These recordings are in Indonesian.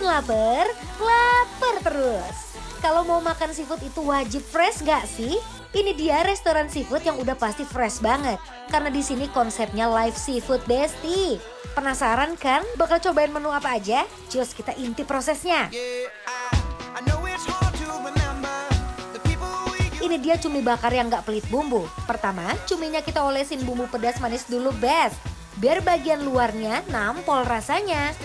Bikin lapar, lapar terus. Kalau mau makan seafood itu wajib fresh gak sih? Ini dia restoran seafood yang udah pasti fresh banget. Karena di sini konsepnya live seafood bestie. Penasaran kan? Bakal cobain menu apa aja? Cus kita intip prosesnya. Ini dia cumi bakar yang gak pelit bumbu. Pertama, cuminya kita olesin bumbu pedas manis dulu best. Biar bagian luarnya nampol rasanya.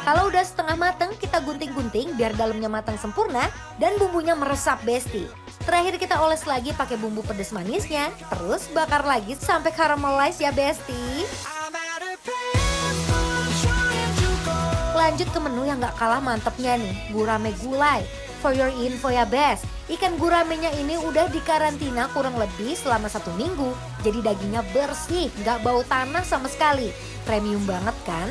Kalau udah setengah mateng, kita gunting-gunting biar dalamnya matang sempurna dan bumbunya meresap besti. Terakhir kita oles lagi pakai bumbu pedas manisnya, terus bakar lagi sampai caramelize ya besti. Lanjut ke menu yang gak kalah mantepnya nih, gurame gulai. For your info ya best, ikan guramenya ini udah dikarantina kurang lebih selama 1 minggu. Jadi dagingnya bersih, gak bau tanah sama sekali. Premium banget kan?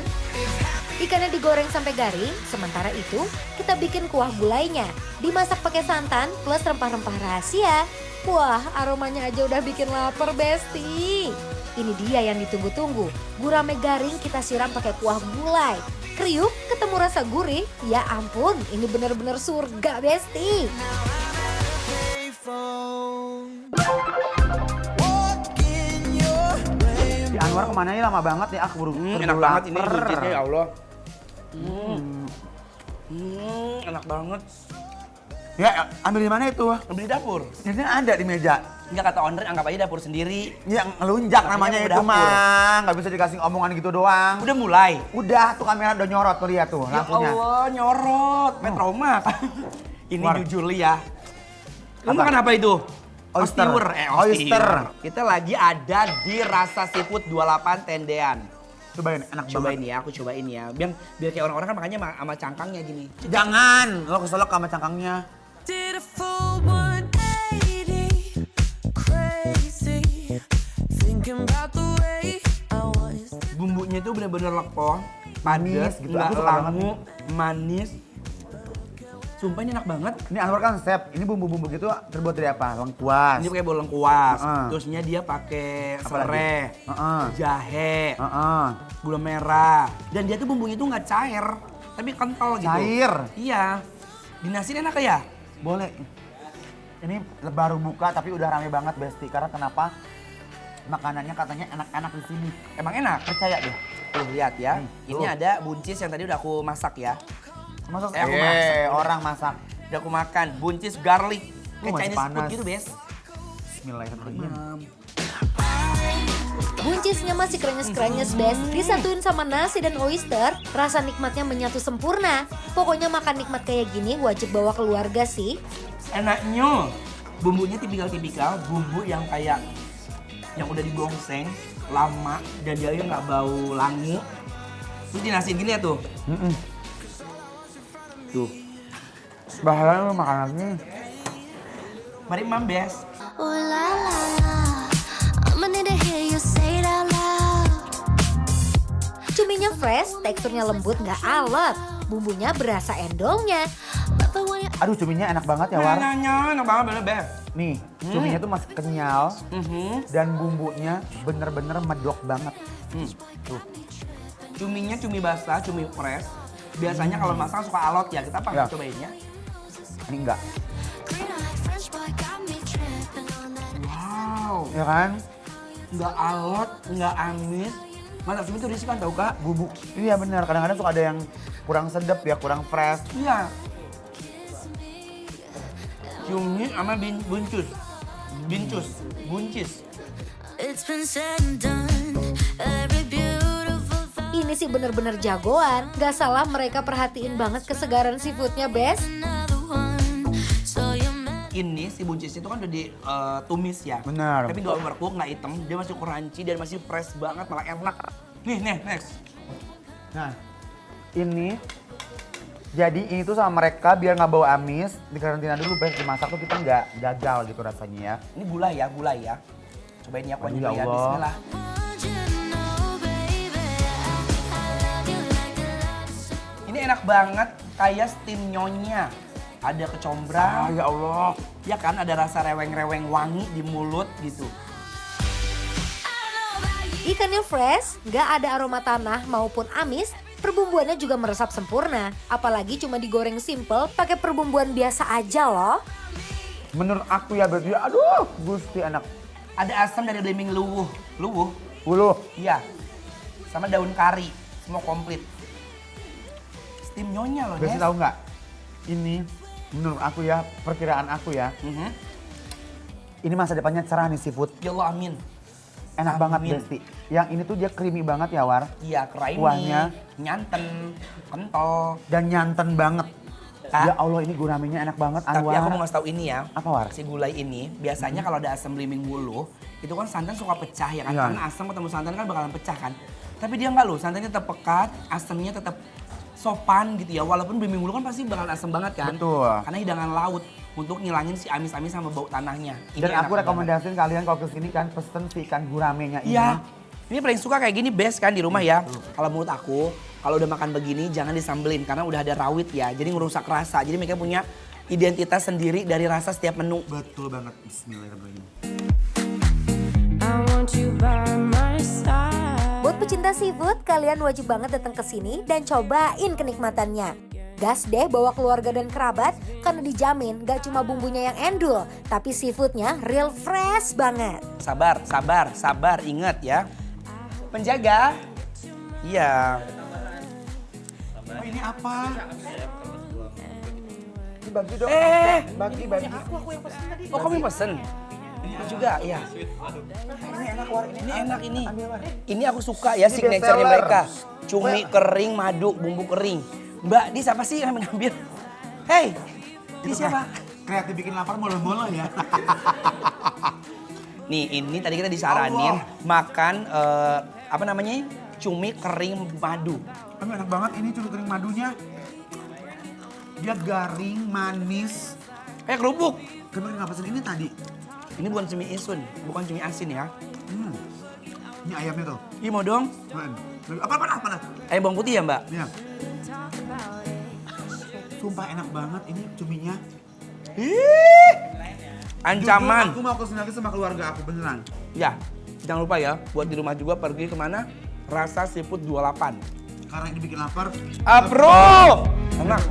Ikannya digoreng sampai garing, sementara itu kita bikin kuah gulainya. Dimasak pakai santan plus rempah-rempah rahasia. Wah, aromanya aja udah bikin lapar besti. Ini dia yang ditunggu-tunggu. Gurame garing kita siram pakai kuah gulai. Kriuk ketemu rasa gurih, ya ampun ini bener-bener surga besti. Si Anwar kemana ya lama banget ya, aku buru Enak banget ini buncisnya ya Allah. Enak banget. Ya, ambil di mana itu? Beli dapur. Ini ada di meja. Enggak kata owner anggap aja dapur sendiri. Ya ngelunjak Makanya namanya mau itu dapur. mah. Nggak bisa dikasih omongan gitu doang. Udah mulai. Udah tuh kamera udah nyorot tuh lihat tuh Ya lampunya. Allah nyorot. Metromak. Ini Keluar. jujur Li ya. Kamu Apa? makan apa itu? Oyster. Ostiwur. Oyster. Kita lagi ada di Rasa Seafood 28 Tendean. Cobain, enak Cobain banget. ya, aku cobain ya. Biar kayak orang-orang kan makannya sama cangkangnya gini. Jangan, lo keselak sama cangkangnya. Did a full 180, crazy, thinking about the way I was. Bumbunya itu bener-bener lekoh, Manis padas, gitu. nggak Aku suka banget langu, manis. Sumpah ini enak banget. Ini Anwar kan chef, ini bumbu-bumbu gitu terbuat dari apa? Lengkuas. Ini pakai bawang lengkuas, Heeh. terusnya dia pakai Apa serai, lagi? Heeh. jahe, Heeh. gula merah, dan dia tuh bumbunya tuh nggak cair, tapi kental gitu. Cair. Iya. Dinasin enak ya? Boleh. Ini baru buka tapi udah rame banget Besti. Karena kenapa? Makanannya katanya enak-enak di sini. Emang enak. Percaya deh. Tuh lihat ya. Nih, Ini tuh. ada buncis yang tadi udah aku masak ya. Masak. Aku masak. Orang masak. Udah aku makan buncis garlic. Kayak masih Chinese food panas. gitu, Bes. Bismillahirrahmanirrahim. Buncisnya masih krenyes-krenyes best. Disatuin sama nasi dan oyster, rasa nikmatnya menyatu sempurna. Pokoknya makan nikmat kayak gini wajib bawa keluarga sih. Enaknya bumbunya tipikal-tipikal bumbu yang kayak yang udah digongseng lama dan dia nggak bau langu. Terus dinasiin gini ya tuh. Tuh. Bahaya makanannya. Mari Mambes. Oh la la la, I'ma need to hear you say it out loud. Cuminya fresh, teksturnya lembut nggak alot. Bumbunya berasa endongnya. Love it when you Aduh cuminya enak banget ya War. Enak banget bener Bes. Nih, cuminya tuh masih kenyal Mhm. dan bumbunya bener-bener medok banget. Tuh. Cuminya cumi basah, cumi fresh. Biasanya kalau masak suka alot ya. Kita Ya. cobainnya. Ini enggak. green eyed French boy got me tripping on that. Wow. Ya kan? Nggak alot, nggak amis. Masak cumi itu risiko tau Kak. Bumbu. Iya bener, kadang-kadang suka ada yang kurang sedap ya, kurang fresh. Iya. Cumi sama buncis. Buncis. It's been said and done. Every beautiful thought, Ini sih bener-bener jagoan. Gak salah mereka perhatiin banget kesegaran seafoodnya best. another one. So you met. Ini si buncis itu kan udah ditumis ya. Benar. Tapi nggak overcook, nggak hitam. Dia masih crunchy dan masih fresh banget, malah enak. Nih, next. Nah, ini jadi ini tuh sama mereka biar nggak bau amis, dikarantina dulu best dimasak tuh kita nggak gagal gitu rasanya ya. Ini gulai ya. Cobain ya kuahnya Aduh, dulu ya ya. Allah. Bismillah. Want you to know, baby, I love you like the last. Ini enak banget, kayak steam nyonya. Ada kecombrang, ya Allah. ya kan ada rasa reweng-reweng wangi di mulut gitu. I know about you. Ikannya fresh, nggak ada aroma tanah maupun amis, perbumbuannya juga meresap sempurna. Apalagi cuma digoreng simple, pakai perbumbuan biasa aja loh. Menurut aku ya berarti, aduh gusti enak. Ada asam dari belimbing luwuh. Luwuh? Uluh. Iya. Sama daun kari. Semua komplit. Steam nyonya loh, Berarti Nes. tahu nggak? Ini menurut aku ya, perkiraan aku ya. Mhm. Ini masa depannya cerah nih seafood. Ya Allah, amin. Enak Amin. banget Besti. Yang ini tuh dia creamy banget ya War. Iya, creamy, Kuahnya. nyanten, kental. Dan nyanten banget. Ah. Ya Allah ini guramenya enak banget Tapi Anwar. aku mau ngasih tahu ini ya. Apa, War? Si gulai ini biasanya kalau ada asam belimbing wuluh, itu kan santan suka pecah ya kan. Iya. Karena asam ketemu santan kan bakalan pecah kan. Tapi dia nggak loh, santannya tetap pekat, asamnya tetap sopan gitu ya. Walaupun belimbing wuluh kan pasti bakalan asam banget kan. Betul. Karena hidangan laut untuk ngilangin si amis-amis sama bau tanahnya. Ini Dan enak aku banget. rekomendasiin kalian kalau kesini kan pesen si ikan guramenya ini. Iya. Ini paling suka kayak gini best kan di rumah ya. Kalau menurut aku, kalau udah makan begini jangan disambelin karena udah ada rawit ya. Jadi ngerusak rasa. Jadi mereka punya identitas sendiri dari rasa setiap menu. Betul banget. Bismillahirrahmanirrahim. I want you by my side. Buat pecinta seafood, kalian wajib banget datang ke sini dan cobain kenikmatannya. Gas deh bawa keluarga dan kerabat karena dijamin gak cuma bumbunya yang endul, tapi seafoodnya real fresh banget. Sabar, sabar, sabar. Ingat ya. Penjaga. Iya. Oh, ini apa? Ini bagi dong. Bagi. Aku yang pesen tadi. Oh, kamu yang pesen? Ini juga, iya. Ini enak War. Ini enak ini. Ambil, War. Ini aku suka ya Ini signature bestseller. mereka. Cumi kering, madu, bumbu kering. Mbak, di siapa sih yang ngambil? Hei, di siapa? Kreatif bikin lapar molo-molo ya. Nih, ini tadi kita disaranin makan apa namanya? Cumi kering madu. Tapi enak banget ini cumi kering madunya. Dia garing, manis. Kayak kerupuk. Kemarin nggak pesen ini tadi. Ini bukan cumi isun, bukan cumi asin ya. Ini ayamnya tuh. Ih mau dong? Apa? Ayam bawang putih ya mbak? Iya. Sumpah enak banget ini cuminya. Ancaman. Aku mau kesini lagi sama keluarga aku beneran. Ya, jangan lupa ya, buat di rumah juga pergi kemana? Rasa Seafood 28. Karena ini bikin lapar. Approve! Enak.